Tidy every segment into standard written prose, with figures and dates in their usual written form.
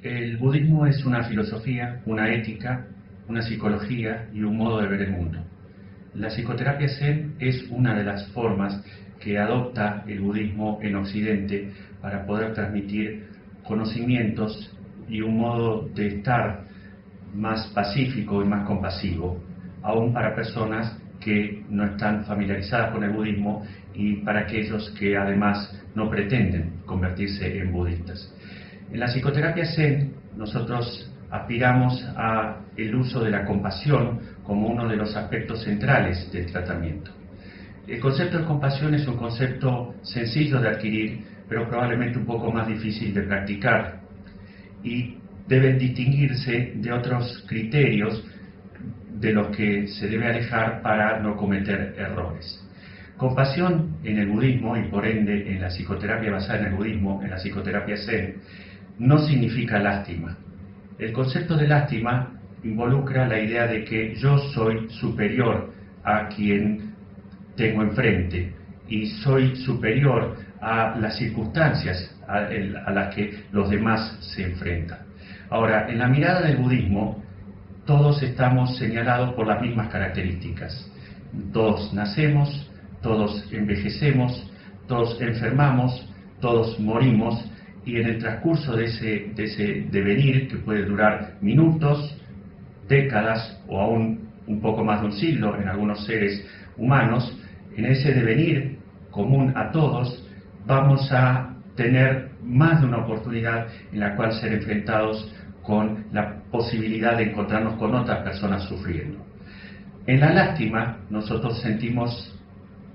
El budismo es una filosofía, una ética, una psicología y un modo de ver el mundo. La psicoterapia Zen es una de las formas que adopta el budismo en Occidente para poder transmitir conocimientos y un modo de estar más pacífico y más compasivo, aún para personas que no están familiarizadas con el budismo y para aquellos que además no pretenden convertirse en budistas. En la psicoterapia Zen nosotros aspiramos a el uso de la compasión como uno de los aspectos centrales del tratamiento. El concepto de compasión es un concepto sencillo de adquirir, pero probablemente un poco más difícil de practicar, y deben distinguirse de otros criterios de los que se debe alejar para no cometer errores. Compasión en el budismo, y por ende en la psicoterapia basada en el budismo, en la psicoterapia Zen, no significa lástima. El concepto de lástima involucra la idea de que yo soy superior a quien tengo enfrente y soy superior a las circunstancias a las que los demás se enfrentan. Ahora, en la mirada del budismo, todos estamos señalados por las mismas características. Todos nacemos, todos envejecemos, todos enfermamos, todos morimos, y en el transcurso de ese devenir, que puede durar minutos, décadas o aún un poco más de un siglo en algunos seres humanos, en ese devenir común a todos vamos a tener más de una oportunidad en la cual ser enfrentados con la posibilidad de encontrarnos con otras personas sufriendo. En la lástima nosotros sentimos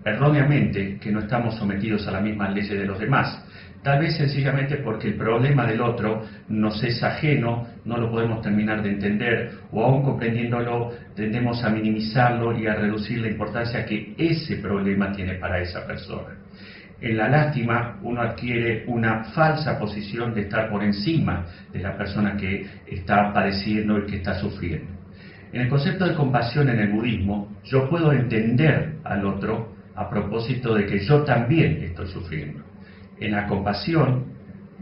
erróneamente que no estamos sometidos a las mismas leyes de los demás, tal vez sencillamente porque el problema del otro nos es ajeno, no lo podemos terminar de entender, o aún comprendiéndolo tendemos a minimizarlo y a reducir la importancia que ese problema tiene para esa persona. En la lástima uno adquiere una falsa posición de estar por encima de la persona que está padeciendo y que está sufriendo. En el concepto de compasión en el budismo, yo puedo entender al otro a propósito de que yo también estoy sufriendo. En la compasión,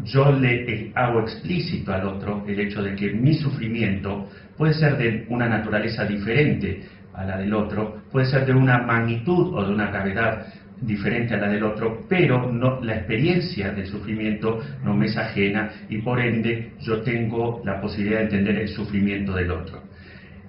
yo le hago explícito al otro el hecho de que mi sufrimiento puede ser de una naturaleza diferente a la del otro, puede ser de una magnitud o de una gravedad diferente a la del otro, pero no, la experiencia del sufrimiento no me es ajena y por ende yo tengo la posibilidad de entender el sufrimiento del otro.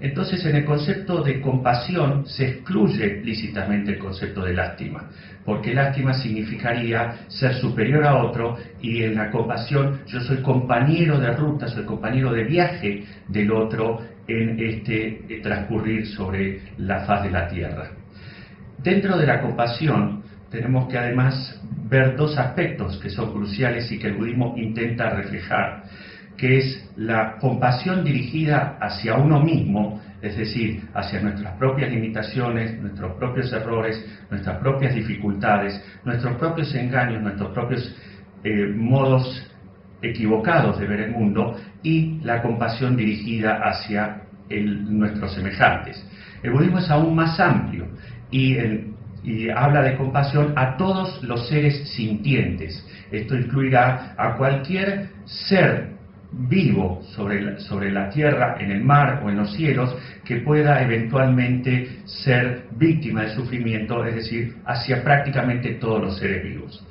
Entonces, en el concepto de compasión se excluye explícitamente el concepto de lástima, porque lástima significaría ser superior a otro, y en la compasión yo soy compañero de ruta, soy compañero de viaje del otro en este transcurrir sobre la faz de la tierra. Dentro de la compasión tenemos que además ver dos aspectos que son cruciales y que el budismo intenta reflejar, que es la compasión dirigida hacia uno mismo, es decir, hacia nuestras propias limitaciones, nuestros propios errores, nuestras propias dificultades, nuestros propios engaños, nuestros propios modos equivocados de ver el mundo, y la compasión dirigida hacia nuestros semejantes. El budismo es aún más amplio y habla de compasión a todos los seres sintientes. Esto incluirá a cualquier ser vivo sobre la tierra, en el mar o en los cielos, que pueda eventualmente ser víctima de sufrimiento, es decir, hacia prácticamente todos los seres vivos.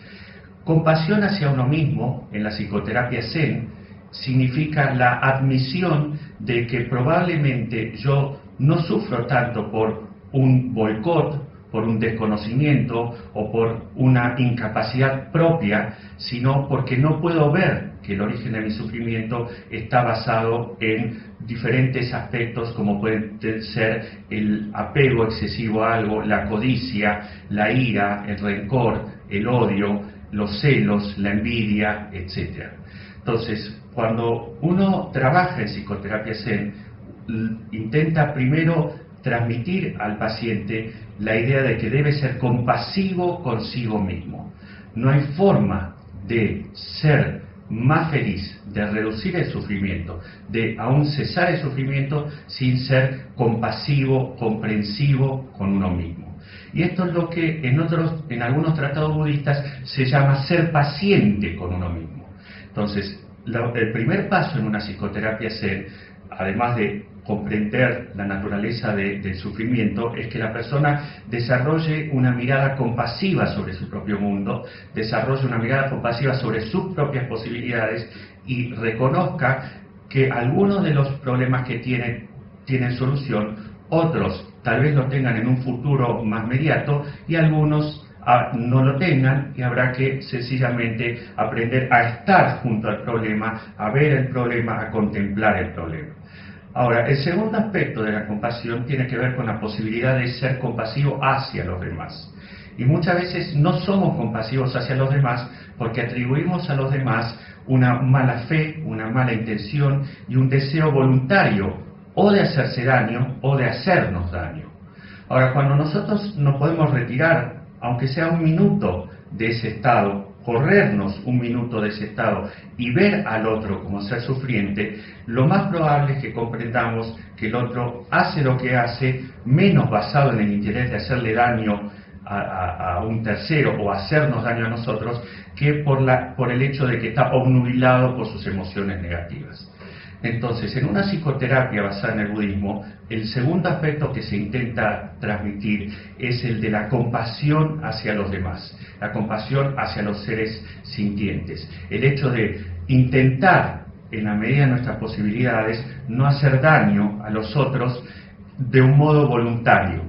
Compasión hacia uno mismo, en la psicoterapia Zen, significa la admisión de que probablemente yo no sufro tanto por un boicot, por un desconocimiento o por una incapacidad propia, sino porque no puedo ver que el origen de mi sufrimiento está basado en diferentes aspectos, como pueden ser el apego excesivo a algo, la codicia, la ira, el rencor, el odio, los celos, la envidia, etc. Entonces, cuando uno trabaja en psicoterapia Zen, intenta primero transmitir al paciente la idea de que debe ser compasivo consigo mismo. No hay forma de ser más feliz, de reducir el sufrimiento, de aún cesar el sufrimiento sin ser compasivo, comprensivo con uno mismo. Y esto es lo que en algunos tratados budistas se llama ser paciente con uno mismo. Entonces, el primer paso en una psicoterapia Zen, además de comprender la naturaleza del sufrimiento, es que la persona desarrolle una mirada compasiva sobre su propio mundo, desarrolle una mirada compasiva sobre sus propias posibilidades y reconozca que algunos de los problemas que tienen solución, otros tal vez lo tengan en un futuro más inmediato y algunos no lo tengan, y habrá que sencillamente aprender a estar junto al problema, a ver el problema, a contemplar el problema. Ahora, el segundo aspecto de la compasión tiene que ver con la posibilidad de ser compasivo hacia los demás. Y muchas veces no somos compasivos hacia los demás porque atribuimos a los demás una mala fe, una mala intención y un deseo voluntario o de hacerse daño o de hacernos daño. Ahora, cuando nosotros nos podemos retirar, aunque sea un minuto de ese estado, corrernos un minuto de ese estado y ver al otro como ser sufriente, lo más probable es que comprendamos que el otro hace lo que hace menos basado en el interés de hacerle daño a un tercero o hacernos daño a nosotros que por el hecho de que está obnubilado por sus emociones negativas. Entonces, en una psicoterapia basada en el budismo, el segundo aspecto que se intenta transmitir es el de la compasión hacia los demás, la compasión hacia los seres sintientes, el hecho de intentar, en la medida de nuestras posibilidades, no hacer daño a los otros de un modo voluntario.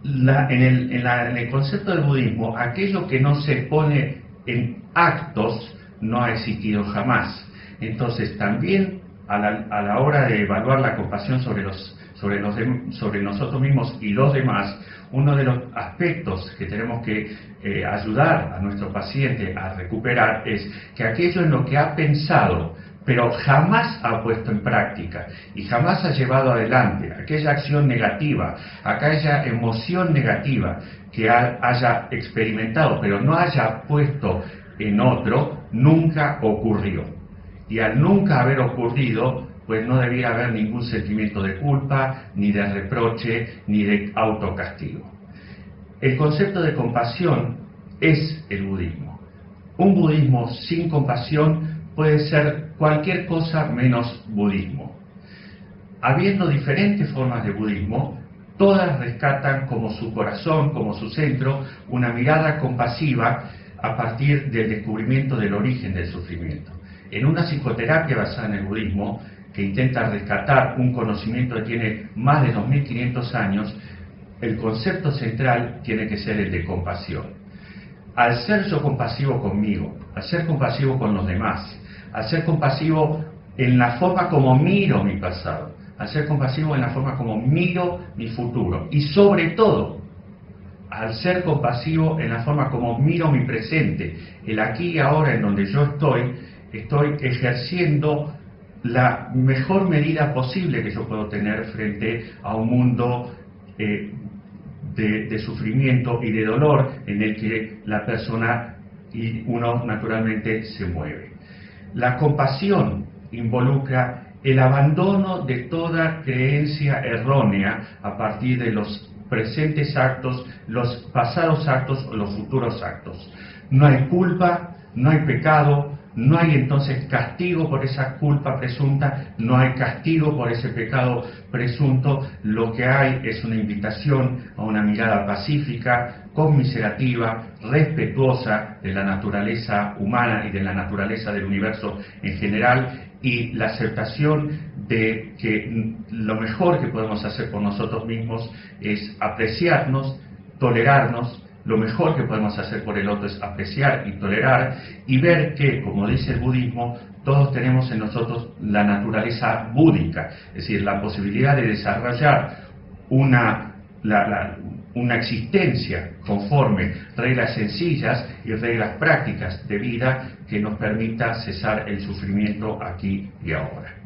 En el concepto del budismo, aquello que no se pone en actos no ha existido jamás. Entonces, también a la hora de evaluar la compasión sobre nosotros mismos y los demás, uno de los aspectos que tenemos que ayudar a nuestro paciente a recuperar es que aquello en lo que ha pensado, pero jamás ha puesto en práctica y jamás ha llevado adelante, aquella acción negativa, aquella emoción negativa que haya experimentado, pero no haya puesto en otro, nunca ocurrió. Y al nunca haber ocurrido, pues no debía haber ningún sentimiento de culpa, ni de reproche, ni de autocastigo. El concepto de compasión es el budismo. Un budismo sin compasión puede ser cualquier cosa menos budismo. Habiendo diferentes formas de budismo, todas rescatan como su corazón, como su centro, una mirada compasiva a partir del descubrimiento del origen del sufrimiento. En una psicoterapia basada en el budismo, que intenta rescatar un conocimiento que tiene más de 2500 años, el concepto central tiene que ser el de compasión. Al ser yo compasivo conmigo, al ser compasivo con los demás, al ser compasivo en la forma como miro mi pasado, al ser compasivo en la forma como miro mi futuro, y sobre todo, al ser compasivo en la forma como miro mi presente, el aquí y ahora en donde yo estoy ejerciendo la mejor medida posible que yo puedo tener frente a un mundo de sufrimiento y de dolor en el que la persona y uno naturalmente se mueve. La compasión involucra el abandono de toda creencia errónea a partir de los presentes actos, los pasados actos o los futuros actos. No hay culpa, no hay pecado, no hay entonces castigo por esa culpa presunta, no hay castigo por ese pecado presunto. Lo que hay es una invitación a una mirada pacífica, conmiserativa, respetuosa de la naturaleza humana y de la naturaleza del universo en general, y la aceptación de que lo mejor que podemos hacer por nosotros mismos es apreciarnos, tolerarnos. Lo mejor que podemos hacer por el otro es apreciar y tolerar y ver que, como dice el budismo, todos tenemos en nosotros la naturaleza búdica, es decir, la posibilidad de desarrollar una existencia conforme reglas sencillas y reglas prácticas de vida que nos permita cesar el sufrimiento aquí y ahora.